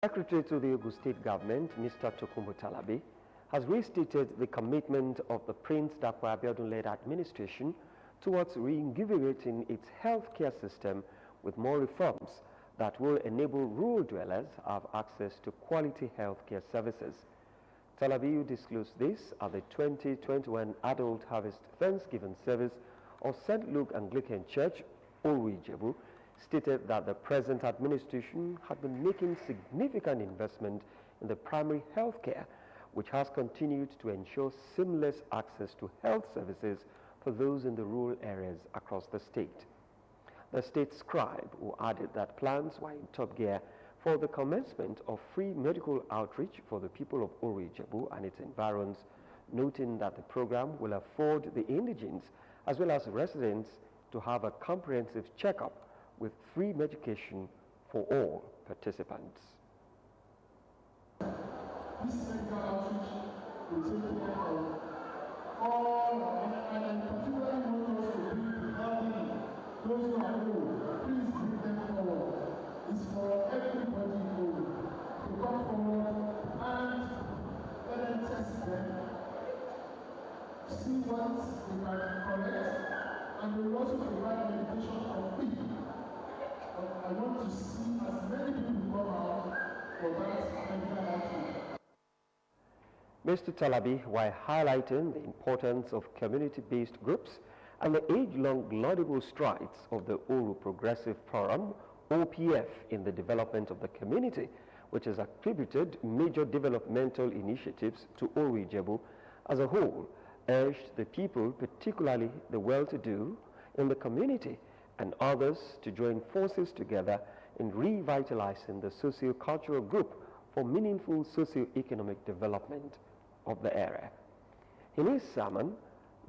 Secretary to the Ogun State Government, Mr. Tokunbo Talabi, has restated the commitment of the Prince Dakwa Abiodun-led administration towards reinvigorating its healthcare system with more reforms that will enable rural dwellers to have access to quality healthcare services. Talabi disclosed this at the 2021 Adult Harvest Thanksgiving service of St. Luke Anglican Church, Oru-Ijebu, stated that the present administration had been making significant investment in the primary health care, which has continued to ensure seamless access to health services for those in the rural areas across the state. The state scribe, who added that plans were in top gear for the commencement of free medical outreach for the people of Oru-Ijebu and its environs, noting that the program will afford the indigents as well as residents to have a comprehensive checkup with free medication for all participants. This medical outreach will take care of all and particularly want us to be elderly, those who are old. Please bring them forward. It's for everybody to come forward and let them test them, see what they can correct, and we will also provide medication for free. I want to see as many people come out for that medical outreach. Mr. Talabi, while highlighting the importance of community-based groups and the age-long laudable strides of the Oru Progressive Forum, OPF, in the development of the community, which has attributed major developmental initiatives to Oru-Ijebu as a whole, urged the people, particularly the well-to-do in the community, and others to join forces together in revitalizing the socio-cultural group for meaningful socio-economic development of the area. In his sermon,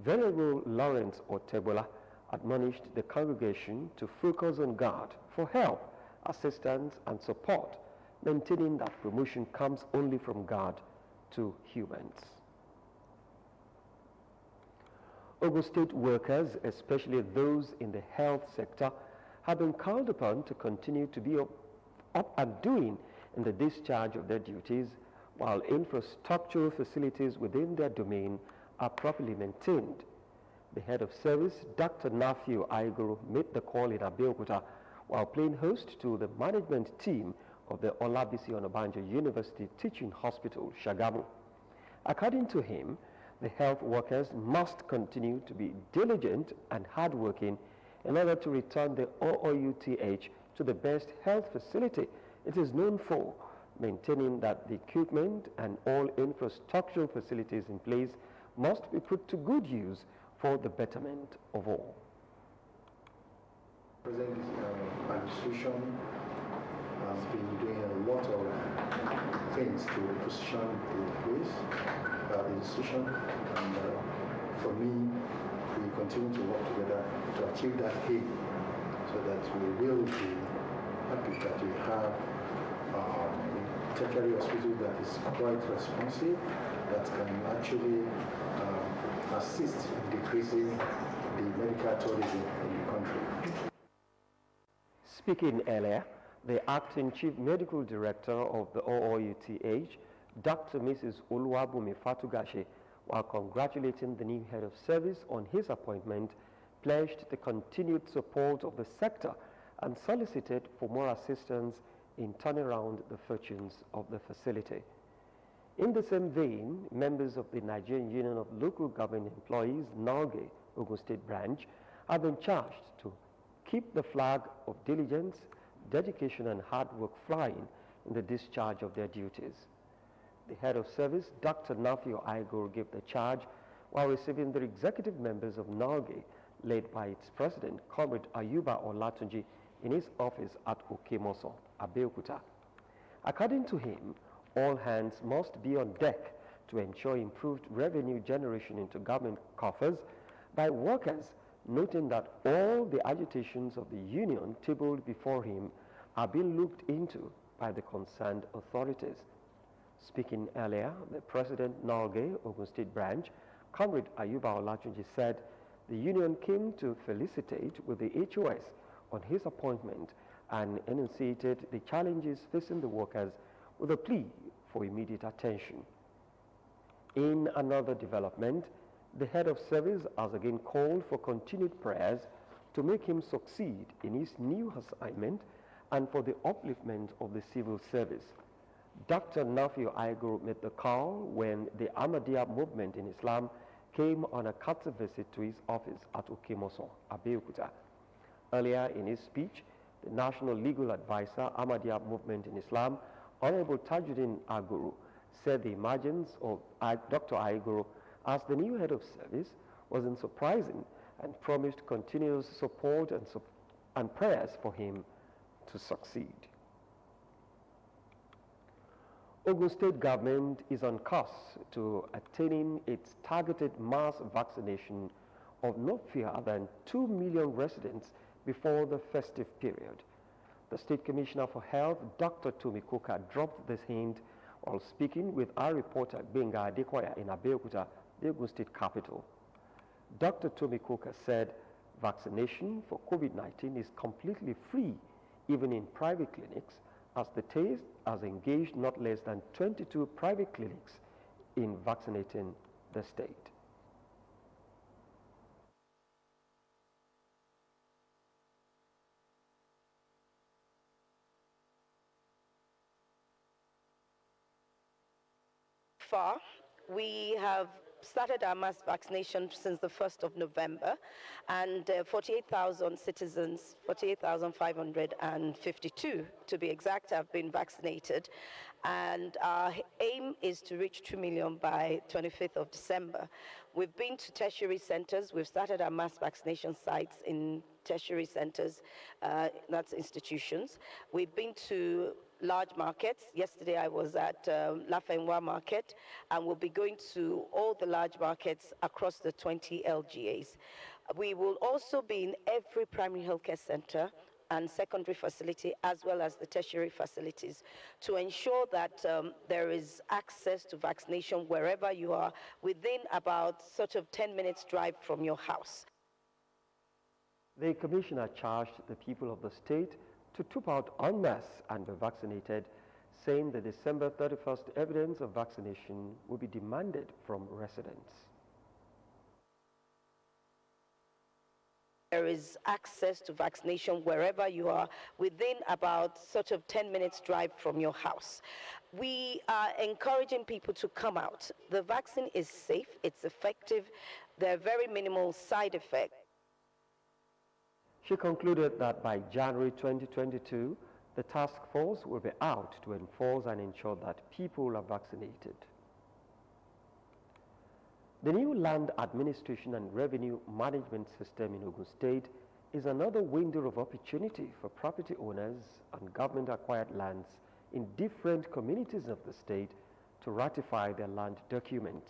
Venerable Lawrence Otebola admonished the congregation to focus on God for help, assistance, and support, maintaining that promotion comes only from God to humans. Ogun State workers, especially those in the health sector, have been called upon to continue to be up and doing in the discharge of their duties, while infrastructural facilities within their domain are properly maintained. The head of service, Dr. Nafiu Aigoro, made the call in Abeokuta while playing host to the management team of the Olabisi Onabanjo University Teaching Hospital, Shagamu. According to him, the health workers must continue to be diligent and hardworking in order to return the OOUTH to the best health facility it is known for, maintaining that the equipment and all infrastructural facilities in place must be put to good use for the betterment of all. Present administration has been doing a lot of things to position the institution, and for me, we continue to work together to achieve that aim, so that we will be happy that we have a tertiary hospital that is quite responsive, that can actually assist in decreasing the medical tourism in the country. Speaking earlier, the acting chief medical director of the OOUTH, Dr. Mrs. Oluwabumi Fatugashi, while congratulating the new head of service on his appointment, pledged the continued support of the sector and solicited for more assistance in turning around the fortunes of the facility. In the same vein, members of the Nigerian Union of Local Government Employees, NALGE, Ogun State Branch, have been charged to keep the flag of diligence, dedication, and hard work flying in the discharge of their duties. The head of service, Dr. Nafiu Aigoro, gave the charge while receiving the executive members of NALGE, led by its president, Comrade Ayuba Olatunji, in his office at Okemoso, Abeokuta. According to him, all hands must be on deck to ensure improved revenue generation into government coffers by workers, noting that all the agitations of the union tabled before him are being looked into by the concerned authorities. Speaking earlier, the president, NALGE, Ogun State Branch, Comrade Ayuba Olatunji, said the union came to felicitate with the HOS on his appointment and enunciated the challenges facing the workers with a plea for immediate attention. In another development, the head of service has again called for continued prayers to make him succeed in his new assignment and for the upliftment of the civil service. Dr. Nafiu Aiguru made the call when the Ahmadiyya movement in Islam came on a courtesy visit to his office at Okemoso, Abeokuta. Earlier in his speech, the National Legal Advisor, Ahmadiyya Movement in Islam, Honorable Tajuddin Aguru, said the emergence of Dr. Aiguru as the new head of service wasn't surprising and promised continuous support and prayers for him to succeed. Ogun State government is on course to attaining its targeted mass vaccination of no fewer than 2 million residents before the festive period. The State Commissioner for Health, Dr. Tomikoka, dropped this hint while speaking with our reporter Benga Adekoya in Abeokuta, the Ogun State capital. Dr. Tomikoka said vaccination for COVID-19 is completely free, even in private clinics, as the state has engaged not less than 22 private clinics in vaccinating the state. Far, we have started our mass vaccination since the 1st of November, and 48,000 citizens, 48,552 to be exact, have been vaccinated. And our aim is to reach 2 million by 25th of December. We've been to tertiary centers. We've started our mass vaccination sites in tertiary centers, that's institutions. We've been to large markets. Yesterday I was at Lafenwa Market, and we'll be going to all the large markets across the 20 LGAs. We will also be in every primary healthcare center and secondary facility, as well as the tertiary facilities, to ensure that there is access to vaccination wherever you are, within about sort of 10 minutes drive from your house. The commissioner charged the people of the state to troop out en masse and be vaccinated, saying the December 31st evidence of vaccination will be demanded from residents. There is access to vaccination wherever you are, within about sort of 10 minutes drive from your house. We are encouraging people to come out. The vaccine is safe, it's effective, there are very minimal side effects. She concluded that by January 2022, the task force will be out to enforce and ensure that people are vaccinated. The new land administration and revenue management system in Ogun State is another window of opportunity for property owners and government-acquired lands in different communities of the state to ratify their land documents.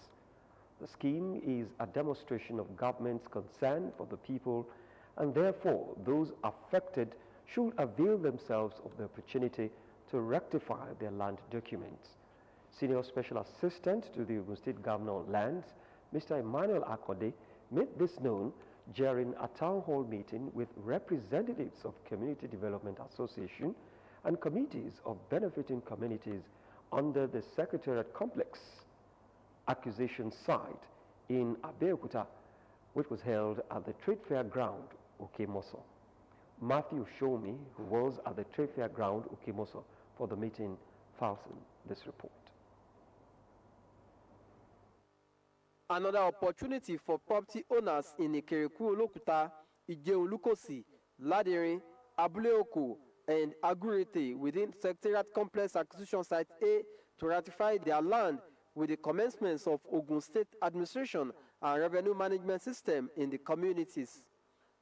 The scheme is a demonstration of government's concern for the people, and therefore those affected should avail themselves of the opportunity to rectify their land documents. Senior Special Assistant to the Ogun State Governor on Lands, Mr. Emmanuel Akode, made this known during a town hall meeting with representatives of Community Development Association and committees of benefiting communities under the Secretariat Complex acquisition site in Abeokuta, which was held at the Trade Fair Ground, Okemoso. Matthew Shomi, who was at the Trade Fair Ground, Okemoso, for the meeting, files in this report. Another opportunity for property owners in Ikereku Olokuta, Ijeolukosi, Ladirin, Abeokuta, and Agurete within Secretariat Complex Acquisition Site A to ratify their land with the commencement of Ogun State Administration and Revenue Management System in the communities.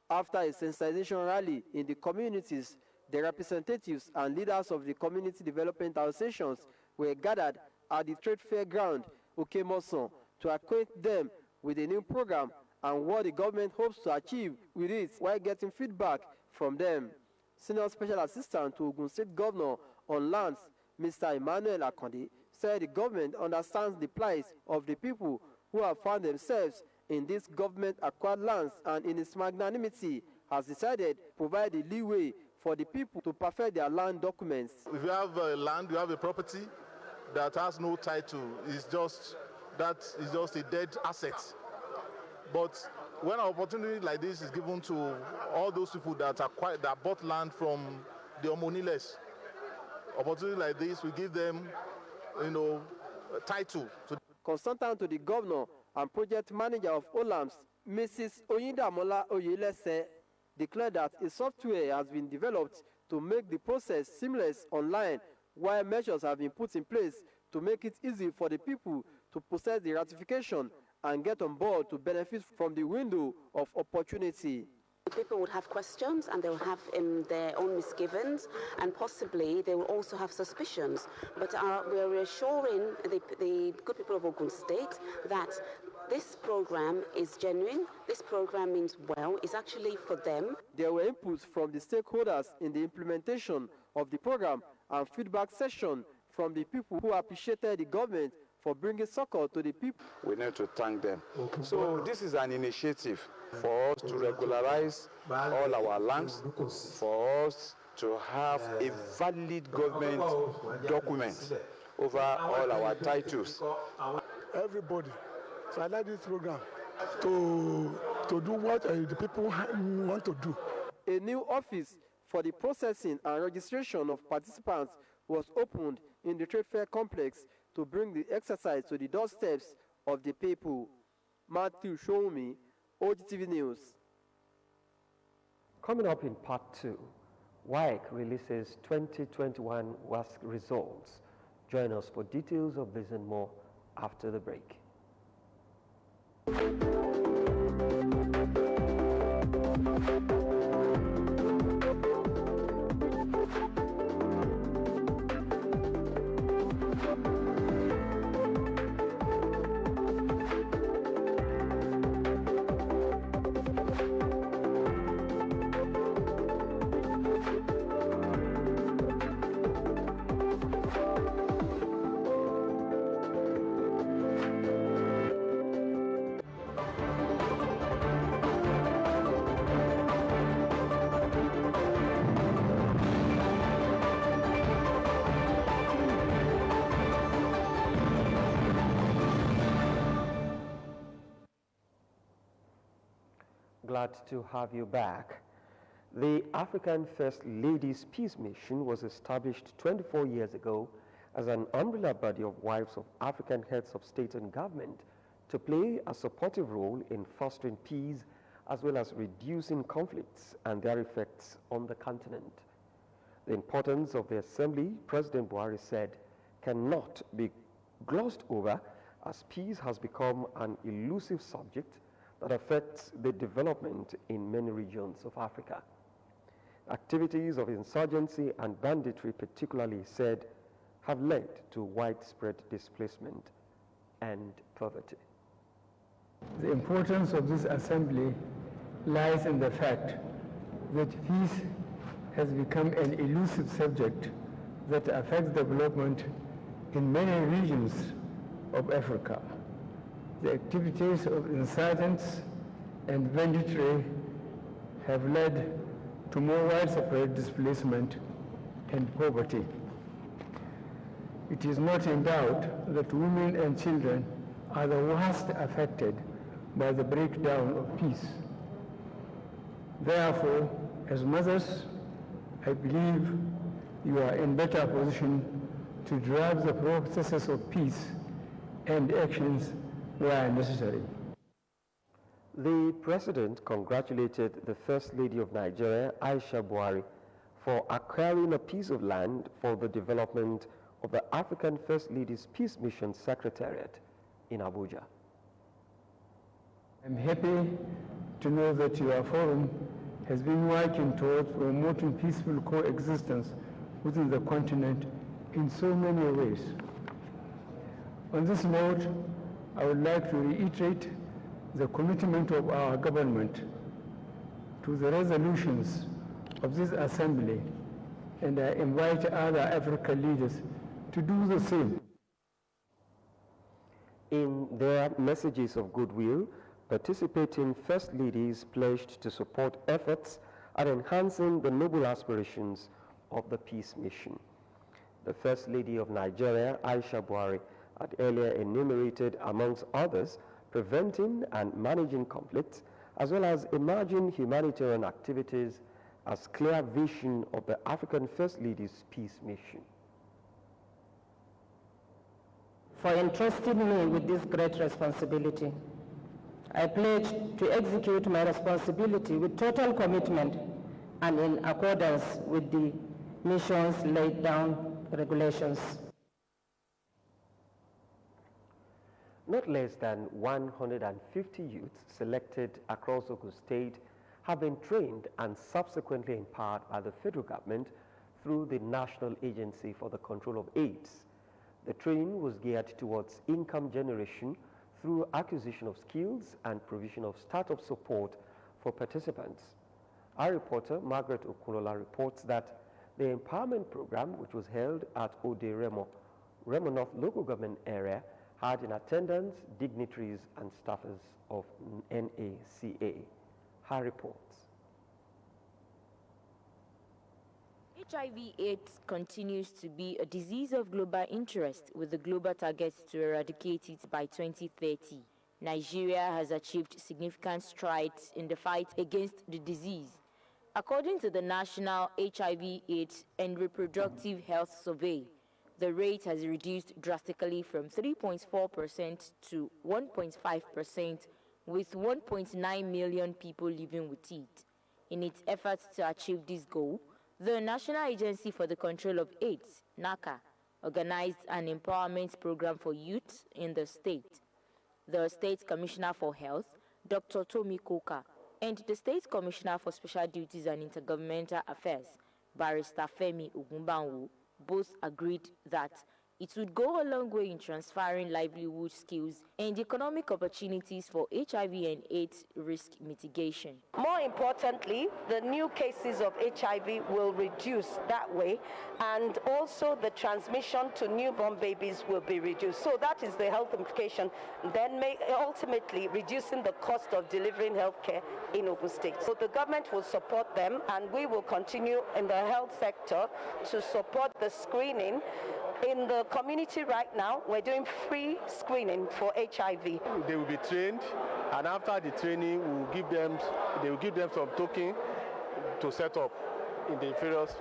After a sensitization rally in the communities, the representatives and leaders of the community development associations were gathered at the Trade Fair Ground, Okemoso, to acquaint them with the new program and what the government hopes to achieve with it while getting feedback from them. Senior Special Assistant to Ogun State Governor on Lands, Mr. Emmanuel Akande, said the government understands the plight of the people who have found themselves in these government-acquired lands and in its magnanimity has decided to provide the leeway for the people to perfect their land documents. If you have land, you have a property that has no title, it's just a dead asset. But when an opportunity like this is given to all those people that bought land from the Omoniles, opportunity like this will give them, a title. Consultant to the governor and project manager of OLAMS, Mrs. Oyindamola Oyelese, declared that a software has been developed to make the process seamless online, while measures have been put in place to make it easy for the people to process the ratification and get on board to benefit from the window of opportunity. People would have questions and they will have their own misgivings, and possibly they will also have suspicions. But we are reassuring the good people of Ogun State that this program is genuine, this program means well, it's actually for them. There were inputs from the stakeholders in the implementation of the program and feedback session from the people who appreciated the government for bringing succor to the people. We need to thank them. So this is an initiative for us to regularize all our lands, for us to have a valid government document over all our titles. Everybody, so I like this program to do what the people want to do. A new office for the processing and registration of participants was opened in the trade fair complex to bring the exercise to the doorsteps of the people. Matthew Shoumi, Ogtv News. Coming up in part 2, WAEC releases 2021 WASC results. Join us for details of this and more after the break. Glad to have you back. The African First Ladies Peace Mission was established 24 years ago as an umbrella body of wives of African heads of state and government to play a supportive role in fostering peace as well as reducing conflicts and their effects on the continent. The importance of the assembly, President Buhari said, cannot be glossed over as peace has become an elusive subject that affects the development in many regions of Africa. Activities of insurgency and banditry particularly said have led to widespread displacement and poverty. The importance of this assembly lies in the fact that peace has become an elusive subject that affects development in many regions of Africa. The activities of insurgents and banditry have led to more widespread displacement and poverty. It is not in doubt that women and children are the worst affected by the breakdown of peace. Therefore, as mothers, I believe you are in better position to drive the processes of peace and actions where necessary. The President congratulated the First Lady of Nigeria, Aisha Buhari, for acquiring a piece of land for the development of the African First Ladies Peace Mission Secretariat in Abuja. I'm happy to know that your forum has been working towards promoting peaceful coexistence within the continent in so many ways. On this note, I would like to reiterate the commitment of our government to the resolutions of this assembly, and I invite other African leaders to do the same. In their messages of goodwill, participating First Ladies pledged to support efforts at enhancing the noble aspirations of the peace mission. The First Lady of Nigeria, Aisha Buhari, had earlier enumerated, amongst others, preventing and managing conflicts, as well as emerging humanitarian activities as clear vision of the African First Lady's peace mission. For entrusting me with this great responsibility, I pledge to execute my responsibility with total commitment and in accordance with the mission's laid down regulations. Not less than 150 youths selected across Ogun State have been trained and subsequently empowered by the federal government through the National Agency for the Control of AIDS. The training was geared towards income generation through acquisition of skills and provision of startup support for participants. Our reporter, Margaret Okunola, reports that the empowerment program, which was held at Ode Remo North local government area, had in attendance dignitaries and staffers of NACA. Her reports. HIV/AIDS continues to be a disease of global interest, with the global target to eradicate it by 2030. Nigeria has achieved significant strides in the fight against the disease. According to the National HIV/AIDS and Reproductive Health Survey, the rate has reduced drastically from 3.4% to 1.5%, with 1.9 million people living with it. In its efforts to achieve this goal, the National Agency for the Control of AIDS, NACA, organized an empowerment program for youth in the state. The State Commissioner for Health, Dr. Tomi Koka, and the State Commissioner for Special Duties and Intergovernmental Affairs, Barrister Femi Ogunbanwo, both agreed that it would go a long way in transferring livelihood skills and economic opportunities for HIV and AIDS risk mitigation. More importantly, the new cases of HIV will reduce that way, and also the transmission to newborn babies will be reduced. So that is the health implication, then ultimately reducing the cost of delivering healthcare in Ogun State. So the government will support them, and we will continue in the health sector to support the screening. In the community right now, we're doing free screening for HIV. They will be trained, and after the training, they will give them some token to set up in the various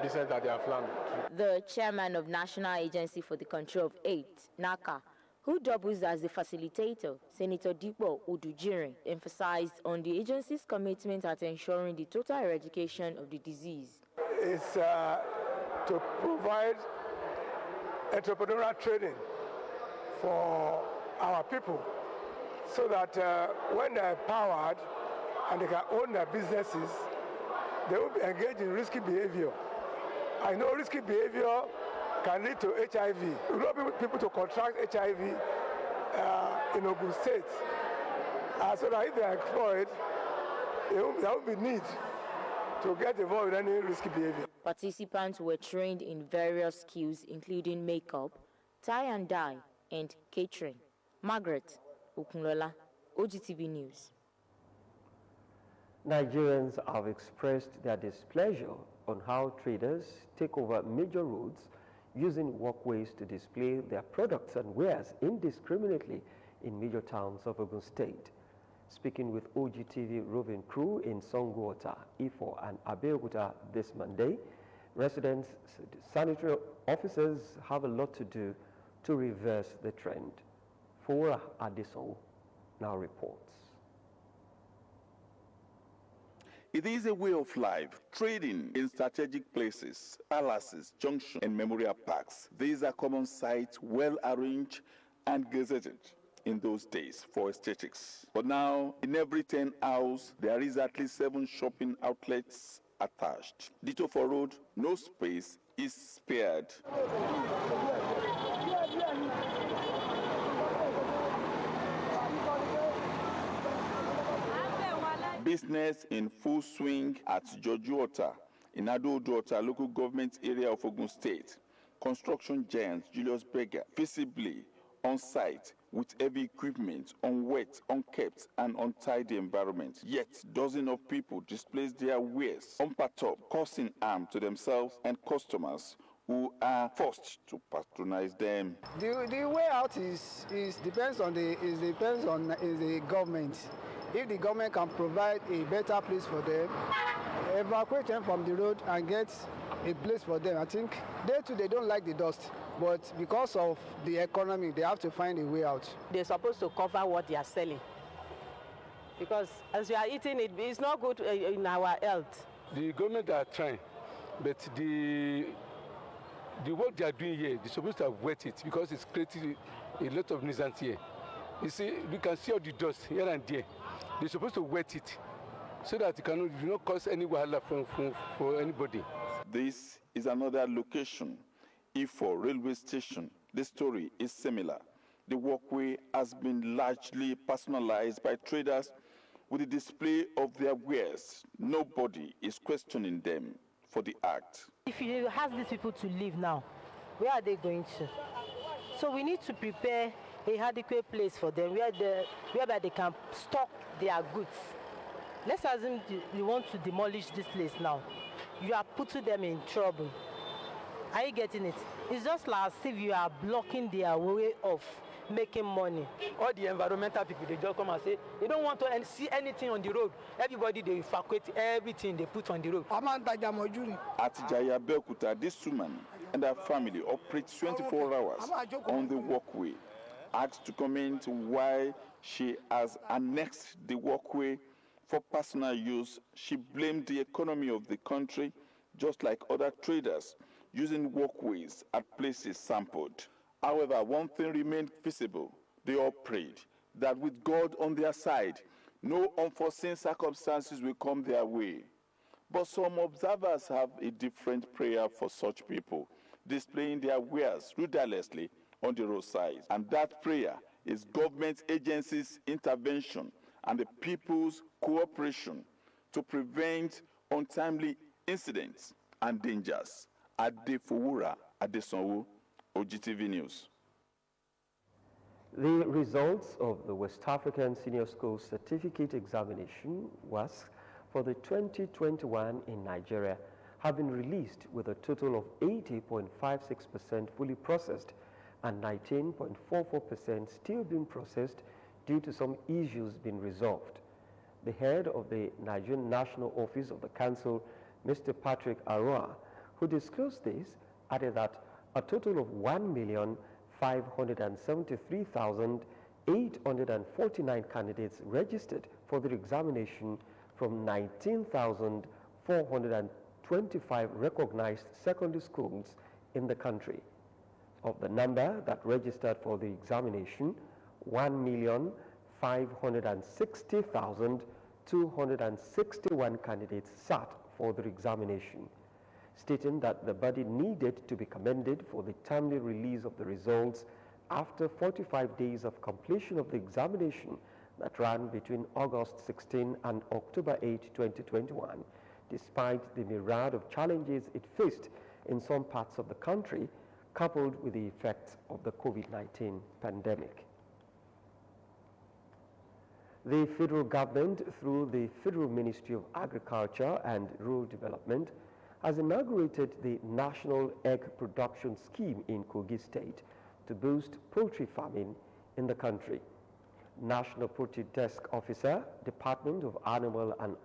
business that they have planned. The chairman of National Agency for the Control of AIDS, NACA, who doubles as the facilitator, Senator Dipo Odujirin, emphasized on the agency's commitment at ensuring the total eradication of the disease. It's to provide entrepreneurial training for our people, so that when they're empowered and they can own their businesses, they will be engaged in risky behavior. I know risky behavior can lead to HIV. We don't want people to contract HIV in Ogun State, so that if they are employed, there won't be need to get involved in any risky behavior. Participants were trained in various skills, including makeup, tie and dye, and catering. Margaret Okunola, Ogtv News. Nigerians have expressed their displeasure on how traders take over major roads using walkways to display their products and wares indiscriminately in major towns of Ogun State. Speaking with Ogtv roving crew in Songwater, Ifo, and Abeokuta this Monday, residents, sanitary officers have a lot to do to reverse the trend. Fora Adeson now reports. It is a way of life, trading in strategic places, palaces, junctions, and memorial parks. These are common sites, well arranged and gazetted in those days for aesthetics. But now, in every 10 house, there is at least 7 shopping outlets attached. Ditto for road, no space is spared. Business in full swing at Jojuota, in Abeokuta local government area of Ogun State. Construction giant Julius Berger visibly on site with heavy equipment, unwet, unkept, and untidy environment. Yet, dozens of people displace their wares unperturbed, causing harm to themselves and customers who are forced to patronize them. The way out depends on the government. If the government can provide a better place for them, evacuate them from the road and get a place for them. I think they don't like the dust, but because of the economy, they have to find a way out. They're supposed to cover what they are selling, because as we are eating it, it's not good in our health. The government are trying, but the work they are doing here, they're supposed to have wet it because it's creating a lot of nuisance here. You see, we can see all the dust here and there. They're supposed to wet it so that it cannot not cause any wahala for anybody. This is another location. Ifo railway station. The story is similar. The walkway has been largely personalized by traders with the display of their wares. Nobody is questioning them for the act. If you ask these people to leave now, where are they going to? So we need to prepare a adequate place for them whereby they can stock their goods. Let's assume you want to demolish this place now. You are putting them in trouble. Are you getting it? It's just like as if you are blocking their way of making money. All the environmental people, they just come and say they don't want to see anything on the road. Everybody, they evacuate everything they put on the road. At Abeokuta, this woman and her family operate 24 hours on the walkway. Asked to comment why she has annexed the walkway for personal use, she blamed the economy of the country, just like other traders, using walkways at places sampled. However, one thing remained visible. They all prayed that with God on their side, no unforeseen circumstances will come their way. But some observers have a different prayer for such people, displaying their wares ruthlessly on the roadside. And that prayer is government agencies' intervention and the people's cooperation to prevent untimely incidents and dangers. Adefowura Adesanwo, Ogtv News. The results of the West African Senior School Certificate Examination (WASC) for the 2021 in Nigeria have been released with a total of 80.56% fully processed and 19.44% still being processed due to some issues being resolved. The head of the Nigerian National Office of the Council, Mr. Patrick Aroa, who disclosed this, added that a total of 1,573,849 candidates registered for the examination from 19,425 recognized secondary schools in the country. Of the number that registered for the examination, 1,560,261 candidates sat for the examination, stating that the body needed to be commended for the timely release of the results after 45 days of completion of the examination that ran between August 16 and October 8, 2021, despite the myriad of challenges it faced in some parts of the country, coupled with the effects of the COVID-19 pandemic. The federal government, through the Federal Ministry of Agriculture and Rural Development, has inaugurated the National Egg Production Scheme in Kogi State to boost poultry farming in the country. National Poultry Desk Officer, Department of Animal and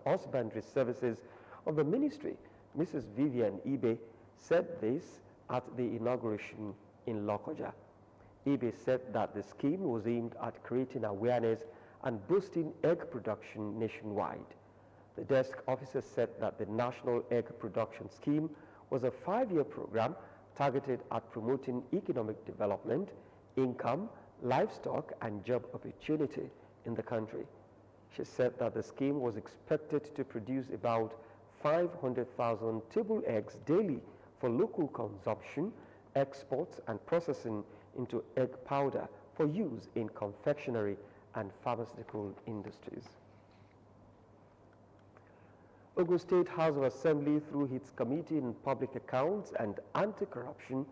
Husbandry Services of the Ministry, Mrs. Vivian Ibe, said this at the inauguration in Lokoja. Ibe said that the scheme was aimed at creating awareness and boosting egg production nationwide. The desk officer said that the National Egg Production Scheme was a 5-year program targeted at promoting economic development, income, livestock, and job opportunity in the country. She said that the scheme was expected to produce about 500,000 table eggs daily for local consumption, exports, and processing into egg powder for use in confectionery and pharmaceutical industries. Ogun State House of Assembly, through its Committee on Public Accounts and Anti-Corruption,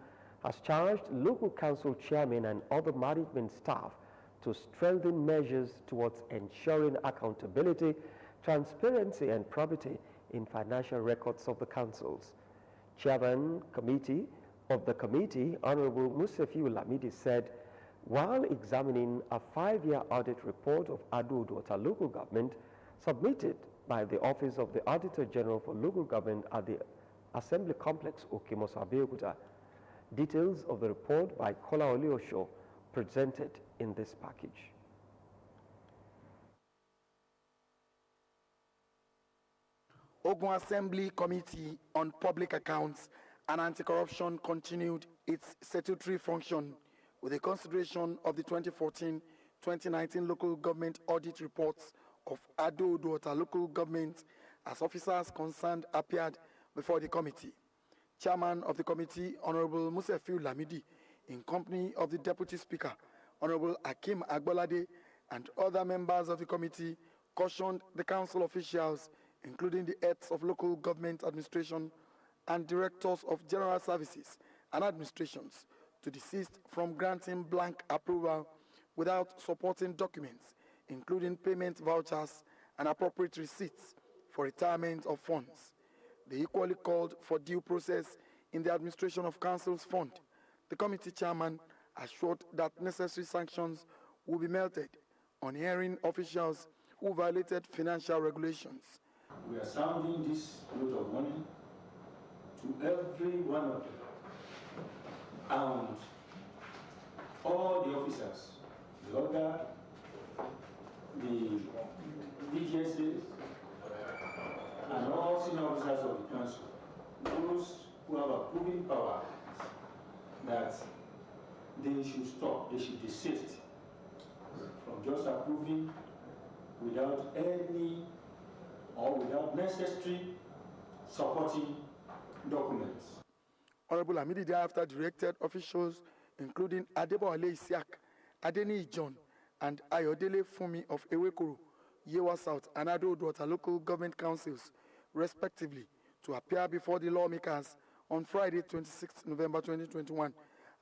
has charged local council chairmen and other management staff to strengthen measures towards ensuring accountability, transparency and probity in financial records of the councils. Chairman of the committee, Honorable Musefiu Lamidi, said, while examining a 5-year audit report of Abeokuta local government submitted by the Office of the Auditor General for Local Government at the Assembly Complex, Okemos, Abeokuta, details of the report by Kola Oliosho presented in this package. Ogun Assembly Committee on Public Accounts and Anti-Corruption continued its statutory function with the consideration of the 2014-2019 local government audit reports of Abeokuta local government as officers concerned appeared before the committee. Chairman of the committee, Honorable Musefiu Lamidi, in company of the Deputy Speaker, Honorable Akim Agbolade, and other members of the committee, cautioned the council officials, including the heads of local government administration and directors of general services and administrations, to desist from granting blank approval without supporting documents, including payment vouchers and appropriate receipts for retirement of funds. They equally called for due process in the administration of council's fund. The committee chairman assured that necessary sanctions will be melted on hearing officials who violated financial regulations. We are sounding this note of warning to every one of them and all the officers, the order, the DGSAs, and all senior officers of the council, those who have approving power, that they should stop, they should desist from just approving without any or without necessary supporting documents. Honorable Lamidi thereafter directed officials, including Adeboale Isiak, Adeni John, and Ayodele Fumi of Ewekoro, Yewa South, and Abeokuta local government councils, respectively, to appear before the lawmakers on Friday, 26 November 2021,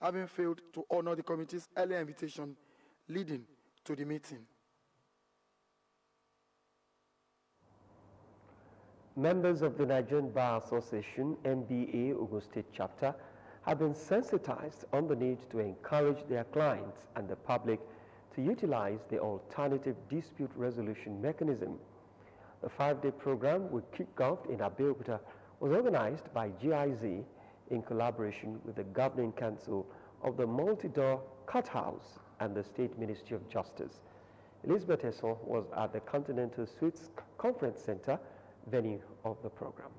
having failed to honor the committee's earlier invitation leading to the meeting. Members of the Nigerian Bar Association, NBA Ogun State Chapter, have been sensitized on the need to encourage their clients and the public to utilize the alternative dispute resolution mechanism. The 5-day program, which kicked off in Abeokuta, was organized by GIZ in collaboration with the Governing Council of the Multi-Door Courthouse and the State Ministry of Justice. Elizabeth Esson was at the Continental Suites Conference Center, venue of the program.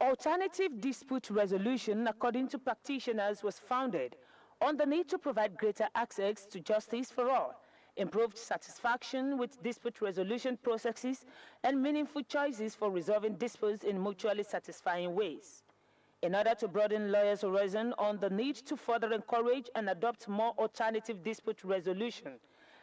Alternative dispute resolution, according to practitioners, was founded on the need to provide greater access to justice for all, improved satisfaction with dispute resolution processes, and meaningful choices for resolving disputes in mutually satisfying ways. In order to broaden lawyers' horizon on the need to further encourage and adopt more alternative dispute resolution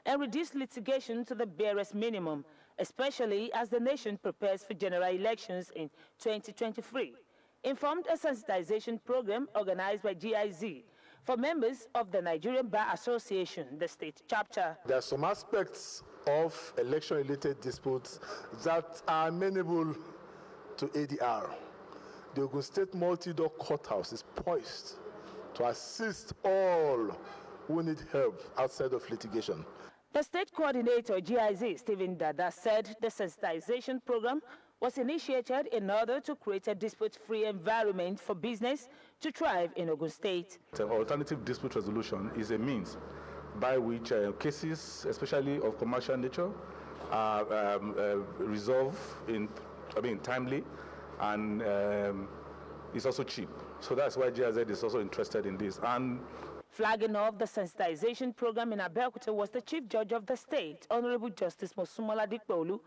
and reduce litigation to the barest minimum, especially as the nation prepares for general elections in 2023, informed a sensitization program organized by GIZ for members of the Nigerian Bar Association, the state chapter. There are some aspects of election-related disputes that are amenable to ADR. The Ogun State Multi-Door Courthouse is poised to assist all who need help outside of litigation. The state coordinator, GIZ, Stephen Dada, said the sensitization program was initiated in order to create a dispute-free environment for business to thrive in Ogun State. Alternative dispute resolution is a means by which cases, especially of commercial nature, are resolved timely, and it's also cheap. So that's why GIZ is also interested in this. And flagging off the sensitization program in Abeokuta was the Chief Judge of the State, Honorable Justice Mosumola Dikpolu,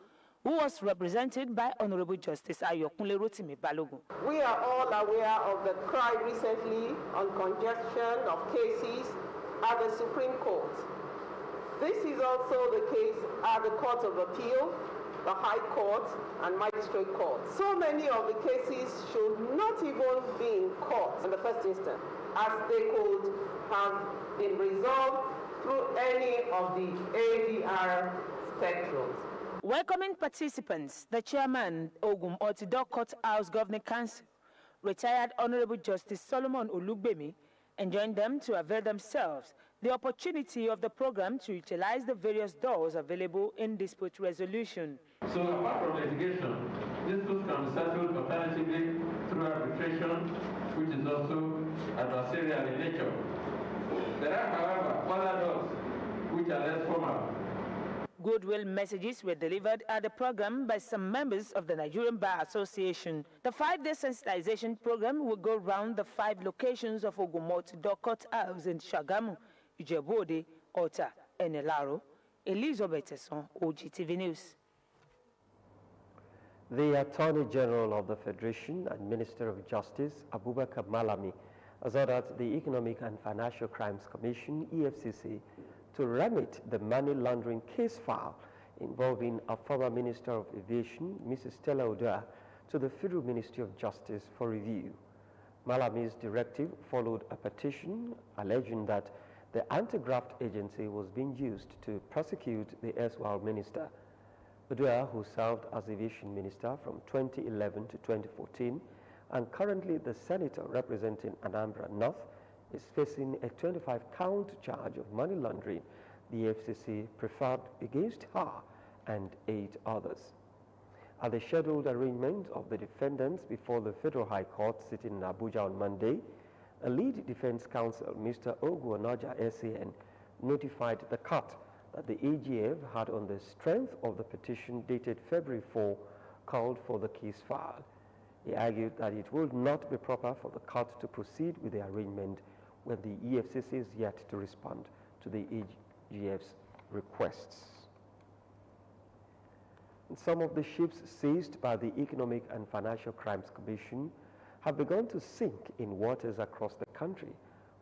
who was represented by Honorable Justice Ayokunle Rotimi Balogun. We are all aware of the cry recently on congestion of cases at the Supreme Court. This is also the case at the Court of Appeal, the High Court, and Magistrate Court. So many of the cases should not even be in court in the first instance, as they could have been resolved through any of the ADR spectrums. Welcoming participants, the chairman, Ogum Ortido Court House Governing Council, retired Honorable Justice Solomon Olugbemi, enjoined them to avail themselves the opportunity of the program to utilize the various doors available in dispute resolution. So apart from litigation, disputes can be settled alternatively through arbitration, which is also adversarial in nature. There are, however, other doors which are less formal. Goodwill messages were delivered at the program by some members of the Nigerian Bar Association. The 5-day sensitization program will go round the 5 locations of Ogumot Court House in Shagamu, Ijebu-Ode, Ota, and Elaro. Elizabeth Tesson, Ogtv News. The Attorney General of the Federation and Minister of Justice, Abubakar Malami, has ordered the Economic and Financial Crimes Commission, EFCC, to remit the money laundering case file involving a former Minister of Aviation, Mrs. Stella Odua, to the Federal Ministry of Justice for review. Malami's directive followed a petition alleging that the anti-graft agency was being used to prosecute the erstwhile minister. Odua, who served as Aviation Minister from 2011 to 2014 and currently the Senator representing Anambra North, is facing a 25-count charge of money laundering the FCC preferred against her and 8 others. At the scheduled arraignment of the defendants before the Federal High Court sitting in Abuja on Monday, a lead defense counsel, Mr. Ogu Onaja SAN, notified the court that the AGF had, on the strength of the petition dated February 4, called for the case file. He argued that it would not be proper for the court to proceed with the arraignment when the EFCC is yet to respond to the AGF's requests. And some of the ships seized by the Economic and Financial Crimes Commission have begun to sink in waters across the country,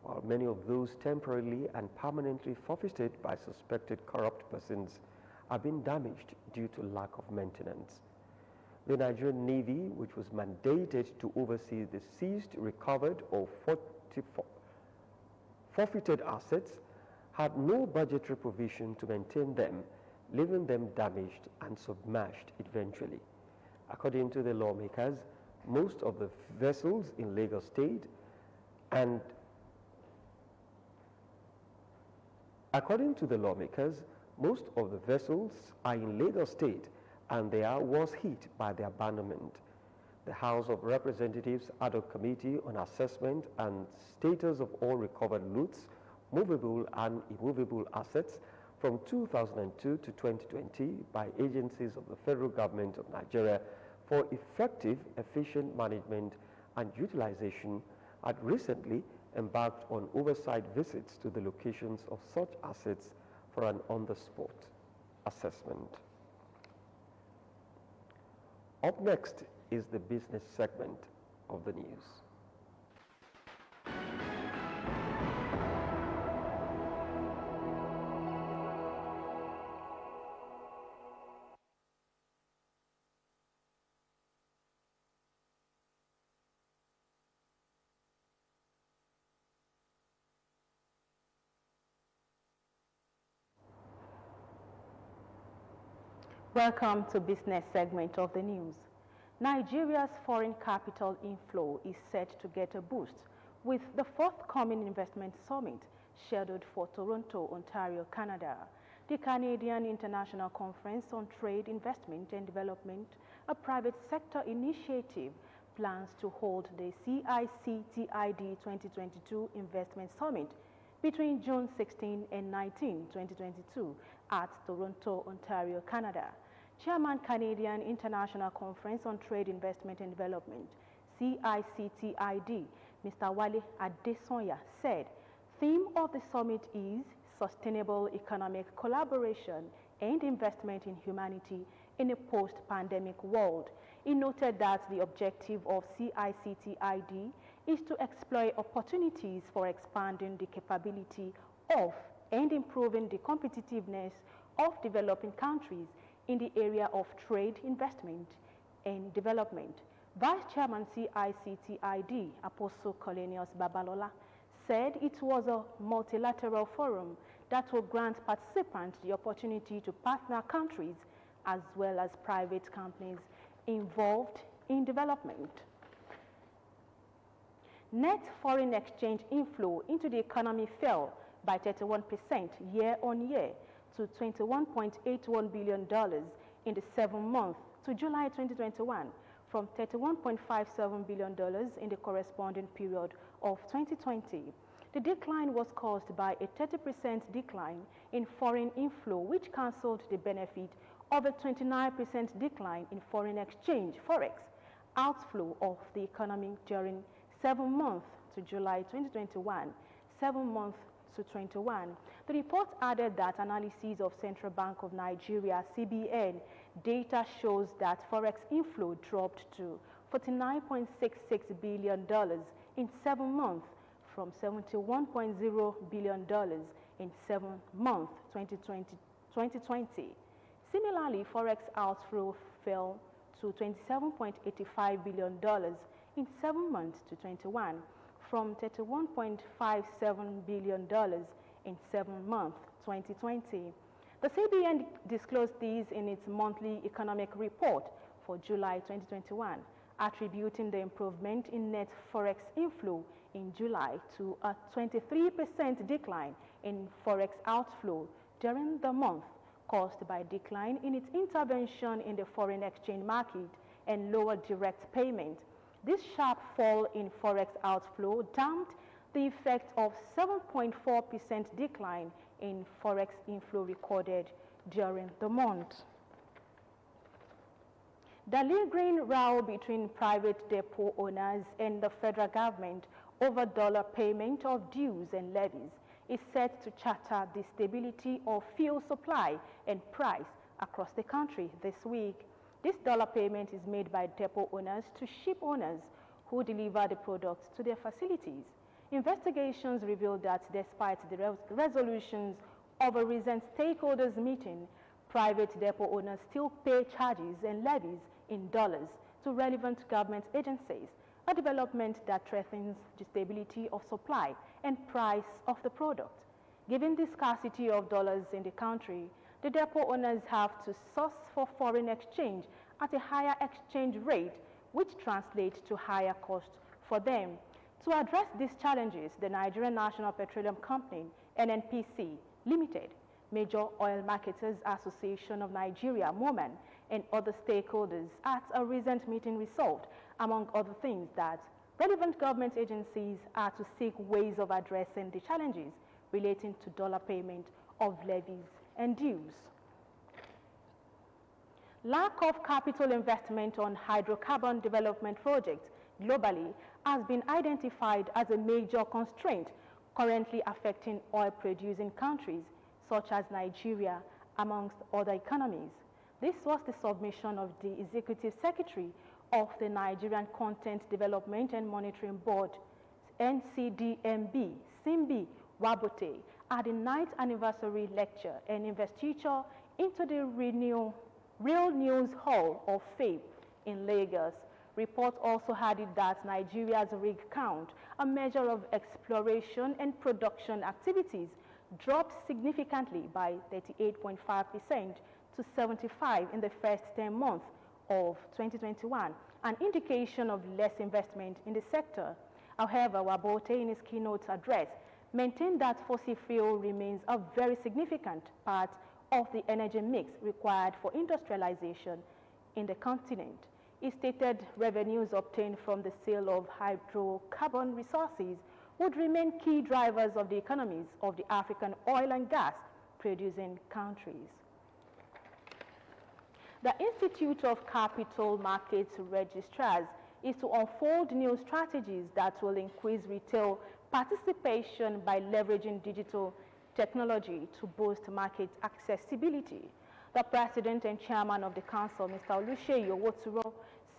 while many of those temporarily and permanently forfeited by suspected corrupt persons are being damaged due to lack of maintenance. The Nigerian Navy, which was mandated to oversee the seized, recovered, or forfeited assets, had no budgetary provision to maintain them, leaving them damaged and submerged eventually. According to the lawmakers, most of the vessels in Lagos State and are in Lagos State and they are was hit by the abandonment. The House of Representatives Ad hoc Committee on Assessment and Status of All Recovered Loots, Movable and Immovable Assets from 2002 to 2020 by agencies of the Federal Government of Nigeria for effective, efficient management and utilization had recently embarked on oversight visits to the locations of such assets for an on-the-spot assessment. Up next is the business segment of the news. Welcome to business segment of the news. Nigeria's foreign capital inflow is set to get a boost with the forthcoming investment summit scheduled for Toronto, Ontario, Canada. The Canadian International Conference on Trade, Investment and Development, a private sector initiative, plans to hold the CICTID 2022 Investment Summit between June 16 and 19, 2022 at Toronto, Ontario, Canada. Chairman, Canadian International Conference on Trade, Investment and Development, CICTID, Mr. Wale Adesonya, said, theme of the summit is sustainable economic collaboration and investment in humanity in a post-pandemic world. He noted that the objective of CICTID is to explore opportunities for expanding the capability of and improving the competitiveness of developing countries in the area of trade, investment, and development. Vice Chairman CICTID, Apostle Colenius Babalola, said it was a multilateral forum that will grant participants the opportunity to partner countries as well as private companies involved in development. Net foreign exchange inflow into the economy fell by 31% year-on-year to $21.81 billion in the 7 months to July 2021, from $31.57 billion in the corresponding period of 2020. The decline was caused by a 30% decline in foreign inflow, which cancelled the benefit of a 29% decline in foreign exchange, forex, outflow of the economy during 7 months to July 2021, 7 months to 21. The report added that analysis of Central Bank of Nigeria, CBN, data shows that forex inflow dropped to $49.66 billion in 7 months from $71.0 billion in 7 months 2020. Similarly, forex outflow fell to $27.85 billion in 7 months to 21, from $31.57 billion in 7 months 2020. The CBN disclosed these in its monthly economic report for July 2021, attributing the improvement in net forex inflow in July to a 23% decline in forex outflow during the month, caused by a decline in its intervention in the foreign exchange market and lower direct payment. This sharp fall in forex outflow damped the effect of 7.4% decline in forex inflow recorded during the month. The lingering row between private depot owners and the federal government over dollar payment of dues and levies is set to shatter the stability of fuel supply and price across the country this week. This dollar payment is made by depot owners to ship owners who deliver the products to their facilities. Investigations revealed that despite the resolutions of a recent stakeholders meeting, private depot owners still pay charges and levies in dollars to relevant government agencies, a development that threatens the stability of supply and price of the product. Given the scarcity of dollars in the country, the depot owners have to source for foreign exchange at a higher exchange rate, which translates to higher costs for them. To address these challenges, the Nigerian National Petroleum Company, NNPC Limited, Major Oil Marketers Association of Nigeria, MOMAN, and other stakeholders at a recent meeting resolved, among other things, that relevant government agencies are to seek ways of addressing the challenges relating to dollar payment of levies and dues. Lack of capital investment on hydrocarbon development projects globally has been identified as a major constraint currently affecting oil-producing countries such as Nigeria, amongst other economies. This was the submission of the Executive Secretary of the Nigerian Content Development and Monitoring Board, NCDMB, Simbi Wabote, at the 9th anniversary lecture and investiture into the Real News Hall of Fame in Lagos. Reports also added that Nigeria's rig count, a measure of exploration and production activities, dropped significantly by 38.5% to 75 in the first 10 months of 2021, an indication of less investment in the sector. However, Wabote, in his keynote address, maintained that fossil fuel remains a very significant part of the energy mix required for industrialization in the continent. He stated revenues obtained from the sale of hydrocarbon resources would remain key drivers of the economies of the African oil and gas producing countries. The Institute of Capital Markets Registrars is to unfold new strategies that will increase retail participation by leveraging digital technology to boost market accessibility. The President and Chairman of the Council, Mr. Oluseyi Owoturo,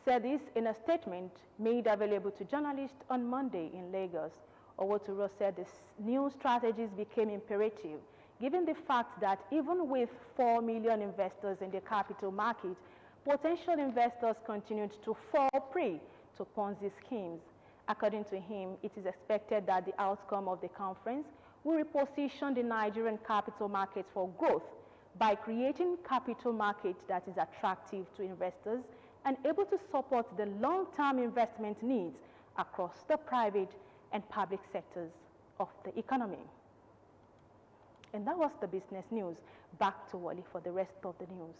said this in a statement made available to journalists on Monday in Lagos. Owoturo said the new strategies became imperative given the fact that even with 4 million investors in the capital market, potential investors continued to fall prey to Ponzi schemes. According to him, it is expected that the outcome of the conference will reposition the Nigerian capital markets for growth by creating capital markets that is attractive to investors and able to support the long-term investment needs across the private and public sectors of the economy. And that was the business news. Back to Wally for the rest of the news.